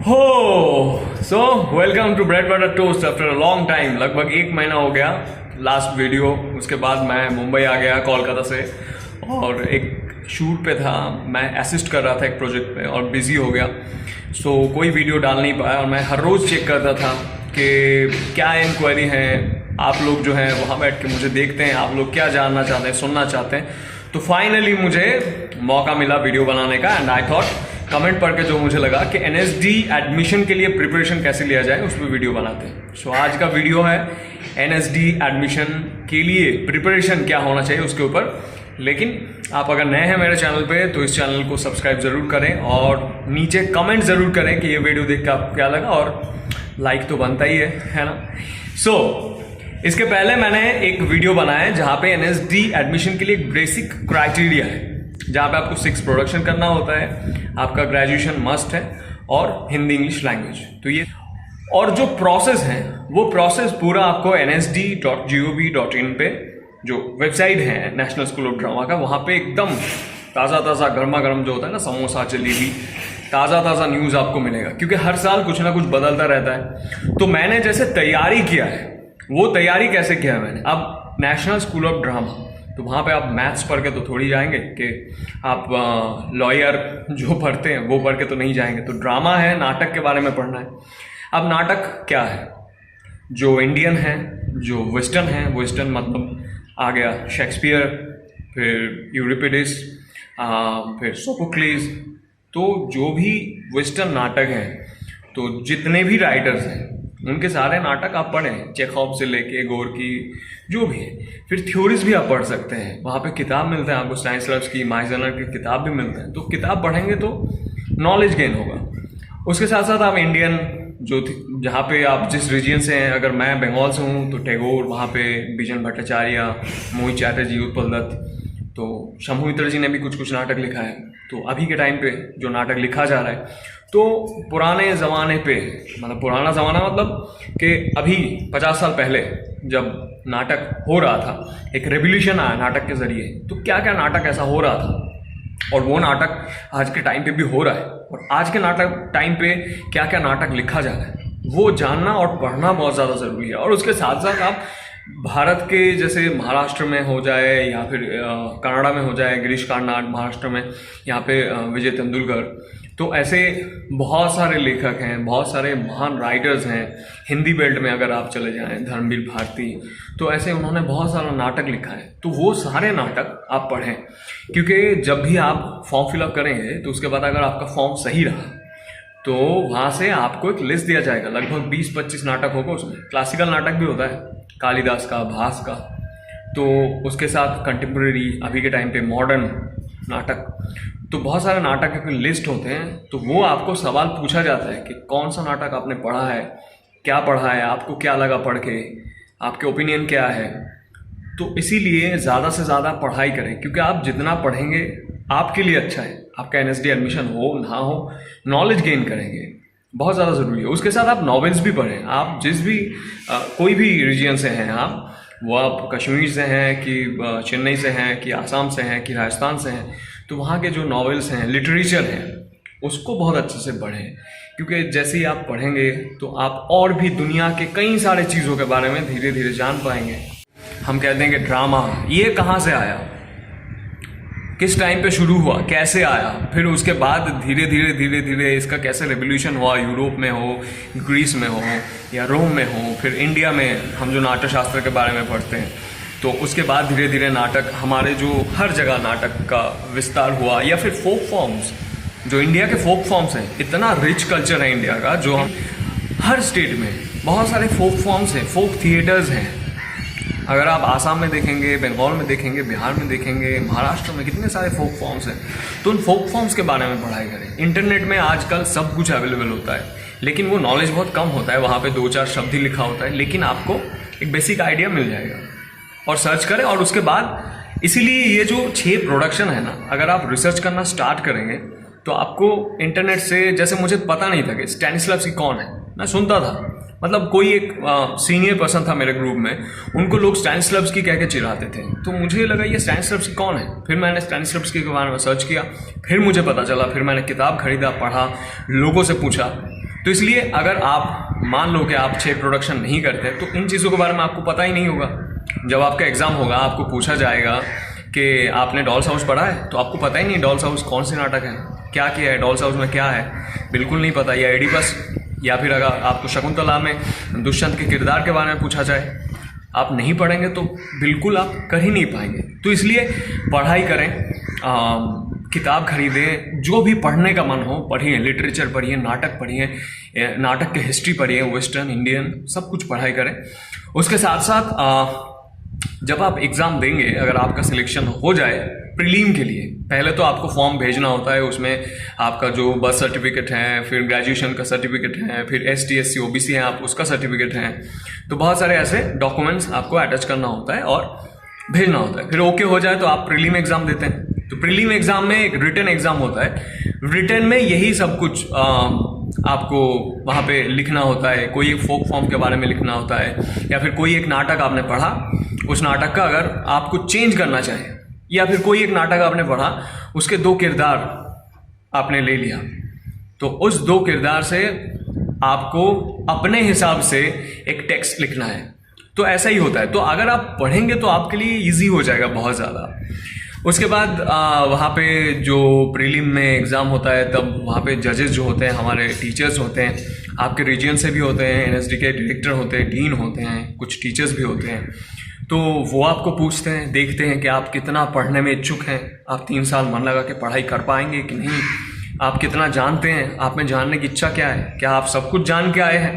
हो so welcome to bread butter toast after a long time. लगभग 1 महीना हो गया लास्ट वीडियो। उसके बाद मैं मुंबई आ गया कोलकाता से और एक शूट पे था। मैं असिस्ट कर रहा था एक प्रोजेक्ट पे और बिजी हो गया, सो कोई वीडियो डाल नहीं पाया। और मैं हर रोज़ चेक करता था कि क्या इंक्वायरी है, आप लोग जो हैं वहाँ बैठ के मुझे देखते हैं, आप लोग क्या जानना चाहते हैं, सुनना चाहते हैं। तो फाइनली मुझे मौका मिला वीडियो बनाने का एंड आई थॉट कमेंट पढ़ के जो मुझे लगा कि एनएसडी एडमिशन के लिए प्रिपरेशन कैसे लिया जाए उस पर वीडियो बनाते हैं। सो आज का वीडियो है एनएसडी एडमिशन के लिए प्रिपरेशन क्या होना चाहिए उसके ऊपर। लेकिन आप अगर नए हैं मेरे चैनल पे तो इस चैनल को सब्सक्राइब ज़रूर करें और नीचे कमेंट ज़रूर करें कि ये वीडियो देख के आपको क्या लगा, और लाइक तो बनता ही है ना। सो इसके पहले मैंने एक वीडियो बनाया है जहाँ पे एनएसडी एडमिशन के लिए एक बेसिक क्राइटेरिया है, जहाँ पे आपको 6 प्रोडक्शन करना होता है, आपका ग्रेजुएशन मस्ट है और हिंदी इंग्लिश लैंग्वेज। तो ये और जो प्रोसेस है वो प्रोसेस पूरा आपको nsd.gov.in पे जो वेबसाइट है नेशनल स्कूल ऑफ ड्रामा का, वहाँ पे एकदम ताज़ा ताज़ा गर्मा गर्म जो होता है ना, समोसा जलेबी, ताज़ा ताज़ा न्यूज़ आपको मिलेगा, क्योंकि हर साल कुछ ना कुछ बदलता रहता है। तो मैंने जैसे तैयारी किया है, वो तैयारी कैसे किया है मैंने, अब नेशनल स्कूल ऑफ ड्रामा, तो वहाँ पे आप मैथ्स पढ़ के तो थोड़ी जाएंगे कि आप लॉयर जो पढ़ते हैं वो पढ़ के तो नहीं जाएंगे। तो ड्रामा है, नाटक के बारे में पढ़ना है। अब नाटक क्या है, जो इंडियन है, जो वेस्टर्न है, वेस्टर्न मतलब आ गया शेक्सपियर, फिर यूरिपिडिस, फिर सोफोक्लिस। तो जो भी वेस्टर्न नाटक हैं, तो जितने भी राइटर्स हैं उनके सारे नाटक आप पढ़ें, चेखव से लेके गोरकी, जो भी है। फिर थ्योरीज भी आप पढ़ सकते हैं, वहाँ पे किताब मिलते हैं आपको, स्टैनिस्लव्स्की, माइजनर की किताब भी मिलते हैं। तो किताब पढ़ेंगे तो नॉलेज गेन होगा। उसके साथ साथ आप इंडियन जो जहाँ पे आप जिस रीजन से हैं, अगर मैं बंगाल से हूँ तो टैगोर, वहाँ पे बिजन भट्टाचार्य, मोहित चैटर्जी, उत्पल दत्त, तो शंभू मित्र जी ने भी कुछ कुछ नाटक लिखा है। तो अभी के टाइम पे जो नाटक लिखा जा रहा है, तो पुराने ज़माने पे, मतलब पुराना ज़माना मतलब कि अभी 50 साल पहले जब नाटक हो रहा था, एक रेवोल्यूशन आया नाटक के ज़रिए, तो क्या क्या नाटक ऐसा हो रहा था और वो नाटक आज के टाइम पे भी हो रहा है, और आज के नाटक टाइम पे क्या क्या नाटक लिखा जा रहा है, वो जानना और पढ़ना बहुत ज़्यादा ज़रूरी है। और उसके साथ साथ आप भारत के जैसे महाराष्ट्र में हो जाए या फिर कनाडा में हो जाए, गिरीश कार्नाड, महाराष्ट्र में यहाँ पे विजय तेंदुलकर, तो ऐसे बहुत सारे लेखक हैं, बहुत सारे महान राइटर्स हैं। हिंदी बेल्ट में अगर आप चले जाएं, धर्मवीर भारती, तो ऐसे उन्होंने बहुत सारा नाटक लिखा है। तो वो सारे नाटक आप पढ़ें, क्योंकि जब भी आप फॉर्म फिलअप करेंगे तो उसके बाद अगर आपका फॉर्म सही रहा तो वहाँ से आपको एक लिस्ट दिया जाएगा, लगभग 20-25 नाटक होगा उसमें। क्लासिकल नाटक भी होता है, कालिदास का, भास का, तो उसके साथ कंटेम्प्रेरी अभी के टाइम पे मॉडर्न नाटक, तो बहुत सारे नाटक की लिस्ट होते हैं। तो वो आपको सवाल पूछा जाता है कि कौन सा नाटक आपने पढ़ा है, क्या पढ़ा है, आपको क्या लगा पढ़ के, आपके ओपिनियन क्या है। तो इसीलिए ज़्यादा से ज़्यादा पढ़ाई करें, क्योंकि आप जितना पढ़ेंगे आपके लिए अच्छा है। आपका एनएसडी एडमिशन हो ना हो, नॉलेज गेन करेंगे, बहुत ज़्यादा ज़रूरी है। उसके साथ आप नॉवेल्स भी पढ़ें। आप जिस भी कोई भी रीजन से हैं, आप वो आप कश्मीर से हैं कि चेन्नई से हैं कि आसाम से हैं कि राजस्थान से हैं, तो वहाँ के जो नॉवेल्स हैं, लिटरेचर हैं, उसको बहुत अच्छे से पढ़ें। क्योंकि जैसे ही आप पढ़ेंगे तो आप और भी दुनिया के कई सारे चीज़ों के बारे में धीरे धीरे जान पाएंगे। हम कहते हैं कि ड्रामा ये कहाँ से आया, किस टाइम पे शुरू हुआ, कैसे आया, फिर उसके बाद धीरे धीरे इसका कैसे रेवोल्यूशन हुआ, यूरोप में हो, ग्रीस में हो या रोम में हो, फिर इंडिया में हम जो नाट्य शास्त्र के बारे में पढ़ते हैं, तो उसके बाद धीरे धीरे नाटक हमारे जो हर जगह नाटक का विस्तार हुआ। या फिर फोक फॉर्म्स, जो इंडिया के फोक फॉर्म्स हैं, इतना रिच कल्चर है इंडिया का, जो हम हर स्टेट में बहुत सारे फोक फॉर्म्स हैं, फोक थिएटर्स हैं। अगर आप आसाम में देखेंगे, बंगाल में देखेंगे, बिहार में देखेंगे, महाराष्ट्र में कितने सारे फोक फॉर्म्स हैं। तो उन फोक फॉर्म्स के बारे में पढ़ाई करें। इंटरनेट में आजकल सब कुछ अवेलेबल होता है, लेकिन वो नॉलेज बहुत कम होता है, वहाँ पे 2-4 शब्द ही लिखा होता है, लेकिन आपको एक बेसिक आइडिया मिल जाएगा। और सर्च करें, और उसके बाद इसीलिए ये जो 6 प्रोडक्शन है ना, अगर आप रिसर्च करना स्टार्ट करेंगे तो आपको इंटरनेट से, जैसे मुझे पता नहीं था कि स्टैनिस्लव्स्की कौन है, मैं सुनता था, मतलब कोई एक सीनियर पर्सन था मेरे ग्रुप में, उनको लोग स्टैनिस्लव्स्की कह के चिढ़ाते थे। तो मुझे लगा ये स्टैनिस्लव्स्की कौन है, फिर मैंने स्टैनिस्लव्स्की के बारे में सर्च किया, फिर मुझे पता चला, फिर मैंने किताब खरीदा, पढ़ा, लोगों से पूछा, तो इसलिए अगर आप मान लो कि आप 6 प्रोडक्शन नहीं करते तो इन चीज़ों के बारे में आपको पता ही नहीं होगा। जब आपका एग्ज़ाम होगा आपको पूछा जाएगा कि आपने डॉल्स हाउस पढ़ा है, तो आपको पता ही नहीं डॉल्स हाउस कौन से नाटक है, क्या किया है, डॉल्स हाउस में क्या है, बिल्कुल नहीं पता। या एडिपस, या फिर अगर आपको शकुंतला में दुष्यंत के किरदार के बारे में पूछा जाए, आप नहीं पढ़ेंगे तो बिल्कुल आप कर ही नहीं पाएंगे। तो इसलिए पढ़ाई करें, किताब खरीदें, जो भी पढ़ने का मन हो पढ़िए, लिटरेचर पढ़िए, नाटक पढ़िए, नाटक की हिस्ट्री पढ़िए, वेस्टर्न इंडियन सब कुछ पढ़ाई करें। उसके साथ साथ जब आप एग्ज़ाम देंगे, अगर आपका सिलेक्शन हो जाए प्रीलिम के लिए, पहले तो आपको फॉर्म भेजना होता है, उसमें आपका जो बर्थ सर्टिफिकेट है, फिर ग्रेजुएशन का सर्टिफिकेट है, फिर ST SC OBC है आप उसका सर्टिफिकेट है, तो बहुत सारे ऐसे डॉक्यूमेंट्स आपको अटैच करना होता है और भेजना होता है। फिर ओके हो जाए तो आप प्रीलिम एग्ज़ाम देते हैं। तो प्रीलिम एग्ज़ाम में एक रिटन एग्ज़ाम होता है, रिटन में यही सब कुछ आपको वहाँ पे लिखना होता है। कोई एक फोक फॉर्म के बारे में लिखना होता है, या फिर कोई एक नाटक आपने पढ़ा, उस नाटक का अगर आपको चेंज करना चाहे, या फिर कोई एक नाटक आपने पढ़ा उसके 2 किरदार आपने ले लिया, तो उस 2 किरदार से आपको अपने हिसाब से एक टेक्स्ट लिखना है। तो ऐसा ही होता है। तो अगर आप पढ़ेंगे तो आपके लिए इजी हो जाएगा बहुत ज़्यादा। उसके बाद वहाँ पे जो प्रीलिम में एग्ज़ाम होता है, तब वहाँ पे जजेस जो होते हैं हमारे टीचर्स होते हैं, आपके रीजन से भी होते हैं, NSD के डायरेक्टर होते हैं, डीन होते हैं, कुछ टीचर्स भी होते हैं। तो वो आपको पूछते हैं, देखते हैं कि आप कितना पढ़ने में इच्छुक हैं, आप 3 साल मन लगा के पढ़ाई कर पाएंगे कि नहीं, आप कितना जानते हैं, आप में जानने की इच्छा क्या है, क्या आप सब कुछ जान के आए हैं,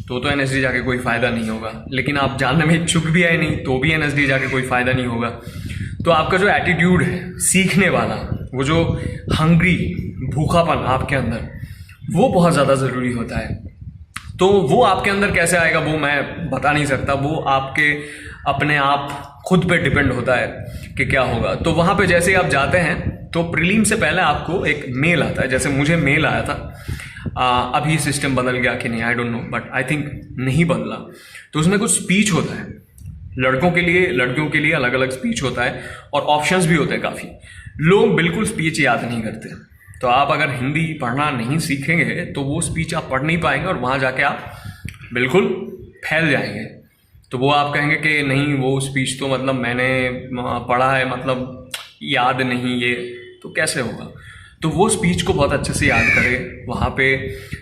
तो NSD जाके कोई फ़ायदा नहीं होगा। लेकिन आप जानने में इच्छुक भी आए नहीं तो भी NSD जाके कोई फ़ायदा नहीं होगा। तो आपका जो एटीट्यूड है सीखने वाला, वो जो हंग्री, भूखापन आपके अंदर, वो बहुत ज़्यादा ज़रूरी होता है। तो वो आपके अंदर कैसे आएगा वो मैं बता नहीं सकता, वो आपके अपने आप खुद पे डिपेंड होता है कि क्या होगा। तो वहाँ पे जैसे ही आप जाते हैं तो प्रीलिम से पहले आपको एक मेल आता है, जैसे मुझे मेल आया था। अभी सिस्टम बदल गया कि नहीं I don't know, but I think नहीं बदला। तो उसमें कुछ स्पीच होता है, लड़कों के लिए, लड़कियों के लिए अलग अलग स्पीच होता है, और ऑप्शंस भी होते हैं काफ़ी। लोग बिल्कुल स्पीच याद नहीं करते, तो आप अगर हिंदी पढ़ना नहीं सीखेंगे तो वो स्पीच आप पढ़ नहीं पाएंगे, और वहाँ जाके आप बिल्कुल फैल जाएंगे। तो वो आप कहेंगे कि नहीं वो स्पीच तो मतलब मैंने पढ़ा है, मतलब याद नहीं, ये तो कैसे होगा। तो वो स्पीच को बहुत अच्छे से याद करें। वहाँ पे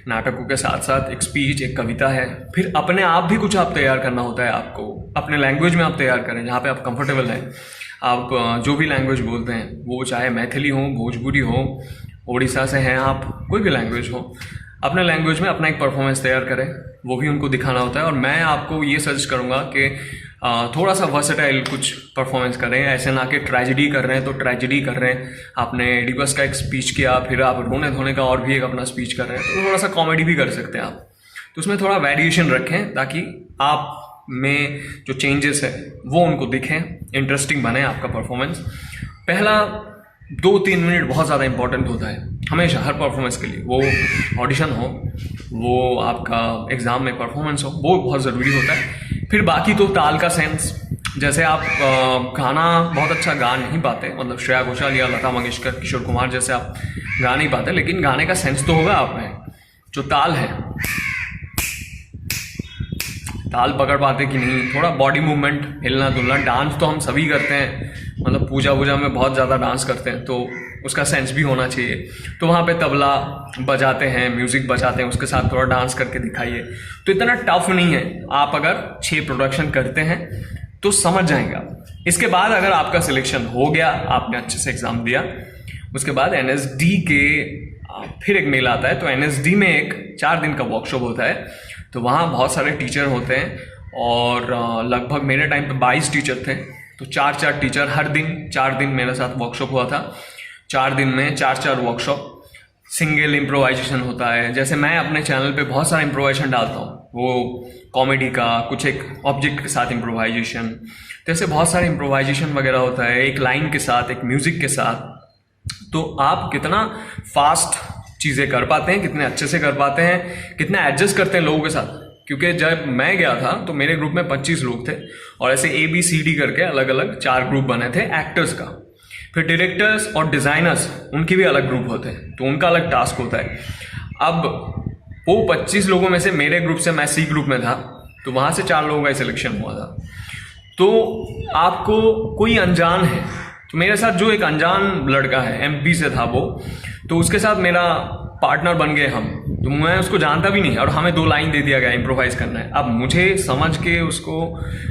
नाटकों के साथ साथ एक स्पीच, एक कविता है, फिर अपने आप भी कुछ आप तैयार करना होता है आपको, अपने लैंग्वेज में आप तैयार करें जहाँ पे आप कंफर्टेबल हैं। आप जो भी लैंग्वेज बोलते हैं, वो चाहे मैथिली हो, भोजपुरी हो, उड़ीसा से हैं आप, कोई भी लैंग्वेज हो, अपने लैंग्वेज में अपना एक परफॉर्मेंस तैयार करें, वो भी उनको दिखाना होता है। और मैं आपको ये सजेस्ट करूँगा कि थोड़ा सा वर्सेटाइल कुछ परफॉर्मेंस करें, ऐसे ना कि ट्रेजेडी कर रहे हैं तो ट्रेजेडी कर रहे हैं। आपने एडिपस का एक स्पीच किया, फिर आप रोने धोने का और भी एक अपना स्पीच कर रहे हैं, तो थोड़ा सा कॉमेडी भी कर सकते हैं आप। तो उसमें थोड़ा वेरिएशन रखें ताकि आप में जो चेंजेस है वो उनको दिखें, इंटरेस्टिंग बने आपका परफॉर्मेंस। पहला 2-3 मिनट बहुत ज़्यादा इंपॉर्टेंट होता है हमेशा, हर परफॉर्मेंस के लिए, वो ऑडिशन हो, वो आपका एग्ज़ाम में परफॉर्मेंस हो, वो बहुत ज़रूरी होता है। फिर बाकी तो ताल का सेंस, जैसे आप गाना बहुत अच्छा गा नहीं पाते, मतलब श्रेया घोषाल या लता मंगेशकर, किशोर कुमार जैसे आप गा नहीं पाते, लेकिन गाने का सेंस तो होगा आप में। जो ताल है, ताल पकड़ पाते कि नहीं, थोड़ा बॉडी मूवमेंट, हिलना डुलना, डांस तो हम सभी करते हैं, मतलब पूजा वूजा में बहुत ज़्यादा डांस करते हैं, तो उसका सेंस भी होना चाहिए। तो वहाँ पे तबला बजाते हैं, म्यूज़िक बजाते हैं, उसके साथ थोड़ा डांस करके दिखाइए। तो इतना टफ नहीं है, आप अगर 6 प्रोडक्शन करते हैं तो समझ जाएंगे आप। इसके बाद अगर आपका सिलेक्शन हो गया, आपने अच्छे से एग्ज़ाम दिया, उसके बाद NSD के फिर एक मेल आता है। तो NSD में एक 4 दिन का वर्कशॉप होता है, तो वहाँ बहुत सारे टीचर होते हैं, और लगभग मेरे टाइम पे 22 टीचर थे। तो 4-4 टीचर हर दिन, 4 दिन मेरे साथ वर्कशॉप हुआ था। 4 दिन में 4-4 वर्कशॉप, सिंगल इम्प्रोवाइजेशन होता है। जैसे मैं अपने चैनल पे बहुत सारा इम्प्रोवाइजेशन डालता हूँ, वो कॉमेडी का, कुछ एक ऑब्जेक्ट के साथ इम्प्रोवाइजेशन, तो ऐसे बहुत सारे इम्प्रोवाइजेशन वगैरह होता है, एक लाइन के साथ, एक म्यूज़िक के साथ। तो आप कितना फास्ट चीज़ें कर पाते हैं, कितने अच्छे से कर पाते हैं, कितना एडजस्ट करते हैं लोगों के साथ। क्योंकि जब मैं गया था तो मेरे ग्रुप में 25 लोग थे, और ऐसे ABCD करके अलग अलग 4 ग्रुप बने थे एक्टर्स का। फिर डायरेक्टर्स और डिज़ाइनर्स, उनके भी अलग ग्रुप होते हैं, तो उनका अलग टास्क होता है। अब वो 25 लोगों में से मेरे ग्रुप से, मैं सी ग्रुप में था, तो वहाँ से 4 लोगों का सिलेक्शन हुआ था। तो आपको कोई अनजान है, तो मेरे साथ जो एक अनजान लड़का है, एमपी से था वो, तो उसके साथ मेरा पार्टनर बन गए हम। तो मैं उसको जानता भी नहीं और हमें 2 लाइन दे दिया गया, इम्प्रोवाइज करना है। अब मुझे समझ के उसको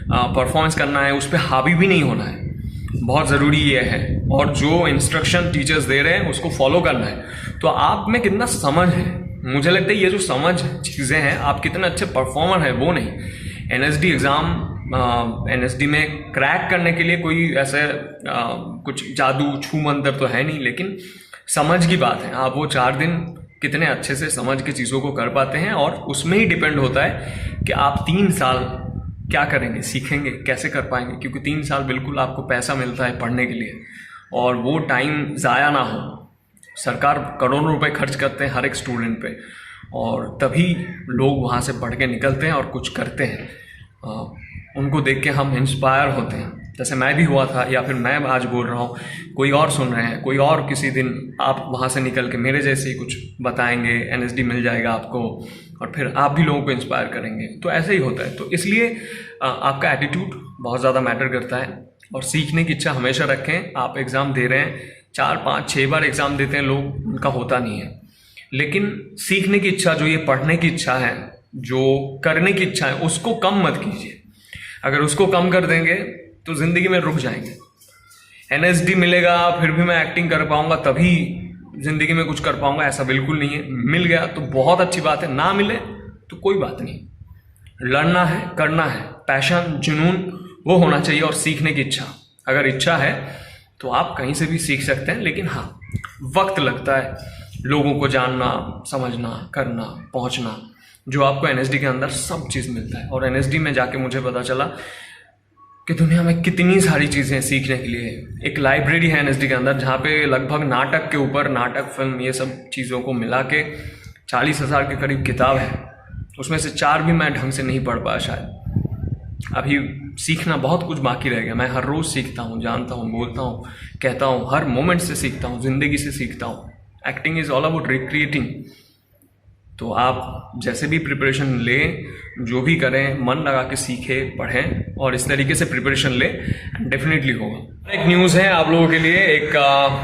परफॉर्मेंस करना है, उस पर हावी भी नहीं होना है, बहुत ज़रूरी ये है। और जो इंस्ट्रक्शन टीचर्स दे रहे हैं उसको फॉलो करना है। तो आप में कितना समझ है, मुझे लगता है ये जो समझ चीज़ें हैं, आप कितने अच्छे परफॉर्मर हैं वो नहीं। एनएसडी एग्ज़ाम, एनएसडी में क्रैक करने के लिए कोई ऐसे कुछ जादू छू मंतर तो है नहीं, लेकिन समझ की बात है। आप वो 4 दिन कितने अच्छे से समझ के चीज़ों को कर पाते हैं, और उसमें ही डिपेंड होता है कि आप 3 साल क्या करेंगे, सीखेंगे, कैसे कर पाएंगे। क्योंकि 3 साल बिल्कुल आपको पैसा मिलता है पढ़ने के लिए, और वो टाइम ज़ाया ना हो। सरकार करोड़ों रुपए खर्च करते हैं हर एक स्टूडेंट पे, और तभी लोग वहाँ से पढ़ के निकलते हैं और कुछ करते हैं। उनको देख के हम इंस्पायर होते हैं, जैसे मैं भी हुआ था, या फिर मैं आज बोल रहा हूँ, कोई और सुन रहे हैं, कोई और किसी दिन आप वहाँ से निकल के मेरे जैसे ही कुछ बताएंगे, एनएसडी मिल जाएगा आपको, और फिर आप भी लोगों को इंस्पायर करेंगे। तो ऐसे ही होता है। तो इसलिए आपका एटीट्यूड बहुत ज़्यादा मैटर करता है, और सीखने की इच्छा हमेशा रखें। आप एग्ज़ाम दे रहे हैं, 4, 5, 6 बार एग्ज़ाम देते हैं लोग, उनका होता नहीं है। लेकिन सीखने की इच्छा, जो ये पढ़ने की इच्छा है, जो करने की इच्छा है, उसको कम मत कीजिए। अगर उसको कम कर देंगे तो ज़िंदगी में रुक जाएंगे। एनएसडी मिलेगा फिर भी मैं एक्टिंग कर पाऊंगा, तभी ज़िंदगी में कुछ कर पाऊंगा, ऐसा बिल्कुल नहीं है। मिल गया तो बहुत अच्छी बात है, ना मिले तो कोई बात नहीं। लड़ना है, करना है, पैशन, जुनून वो होना चाहिए, और सीखने की इच्छा। अगर इच्छा है तो आप कहीं से भी सीख सकते हैं, लेकिन हाँ, वक्त लगता है लोगों को जानना, समझना, करना, पहुंचना, जो आपको एनएसडी के अंदर सब चीज़ मिलता है। और एनएसडी में जाके मुझे पता चला कि दुनिया में कितनी सारी चीज़ें सीखने के लिए। एक लाइब्रेरी है एनएसडी के अंदर, जहाँ पे लगभग नाटक के ऊपर, नाटक, फिल्म, ये सब चीज़ों को मिला के 40,000 के करीब किताब है। उसमें से 4 भी मैं ढंग से नहीं पढ़ पाया शायद। अभी सीखना बहुत कुछ बाकी रह गया। मैं हर रोज़ सीखता हूँ, जानता हूँ, बोलता हूँ, कहता हूँ, हर मोमेंट से सीखता हूँ, ज़िंदगी से सीखता हूँ। Acting is all about recreating. तो आप जैसे भी प्रिपरेशन लें, जो भी करें, मन लगा के सीखें, पढ़ें, और इस तरीके से प्रिपरेशन लें, डेफिनेटली होगा। एक न्यूज़ है आप लोगों के लिए, एक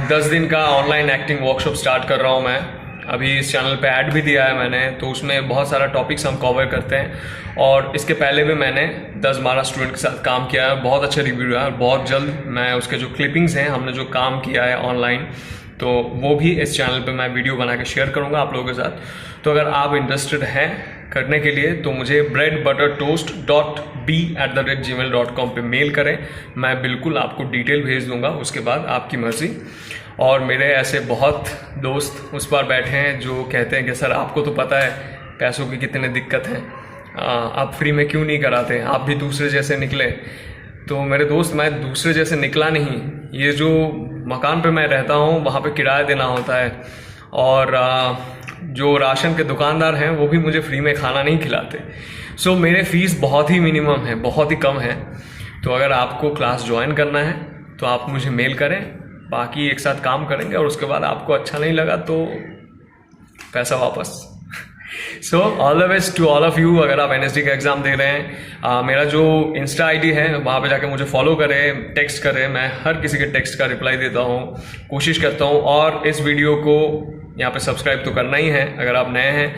10 दिन का ऑनलाइन एक्टिंग वर्कशॉप स्टार्ट कर रहा हूँ मैं। अभी इस चैनल पे ऐड भी दिया है मैंने, तो उसमें बहुत सारा टॉपिक्स हम कवर करते हैं। और इसके पहले भी मैंने 10-12 स्टूडेंट के साथ काम किया है, बहुत अच्छा रिव्यू है। बहुत जल्द मैं उसके जो क्लिपिंग्स हैं, हमने जो काम किया है ऑनलाइन, तो वो भी इस चैनल पे मैं वीडियो बना के शेयर करूँगा आप लोगों के साथ। तो अगर आप इंटरेस्टेड हैं करने के लिए, तो मुझे breadbuttertoast.b@gmail.com पे मेल करें। मैं बिल्कुल आपको डिटेल भेज दूंगा, उसके बाद आपकी मर्ज़ी। और मेरे ऐसे बहुत दोस्त उस पर बैठे हैं जो कहते हैं कि सर, आपको तो पता है पैसों की कितनी दिक्कत है, आप फ्री में क्यों नहीं कराते, आप भी दूसरे जैसे निकले। तो मेरे दोस्त, मैं दूसरे जैसे निकला नहीं। ये जो मकान पे मैं रहता हूँ, वहाँ पे किराया देना होता है, और जो राशन के दुकानदार हैं वो भी मुझे फ्री में खाना नहीं खिलाते। सो मेरे फीस बहुत ही मिनिमम है, बहुत ही कम है। तो अगर आपको क्लास ज्वाइन करना है तो आप मुझे मेल करें, बाकी एक साथ काम करेंगे, और उसके बाद आपको अच्छा नहीं लगा तो पैसा वापस। So all the best to all of you. अगर आप एनएसडी का एग्ज़ाम दे रहे हैं, मेरा जो इंस्टा आईडी है वहाँ पे जाके मुझे फॉलो करें, टेक्स्ट करें। मैं हर किसी के टेक्स्ट का रिप्लाई देता हूँ, कोशिश करता हूँ। और इस वीडियो को यहाँ पे सब्सक्राइब तो करना ही है, अगर आप नए हैं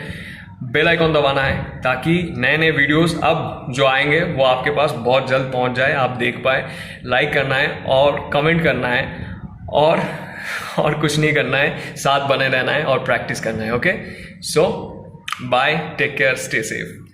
बेल आइकॉन दबाना है, ताकि नए नए वीडियोस अब जो आएंगे वो आपके पास बहुत जल्द पहुँच जाए, आप देख पाए। लाइक करना है और कमेंट करना है, और कुछ नहीं करना है, साथ बने रहना है और प्रैक्टिस करना है। Okay, so bye, take care, stay safe.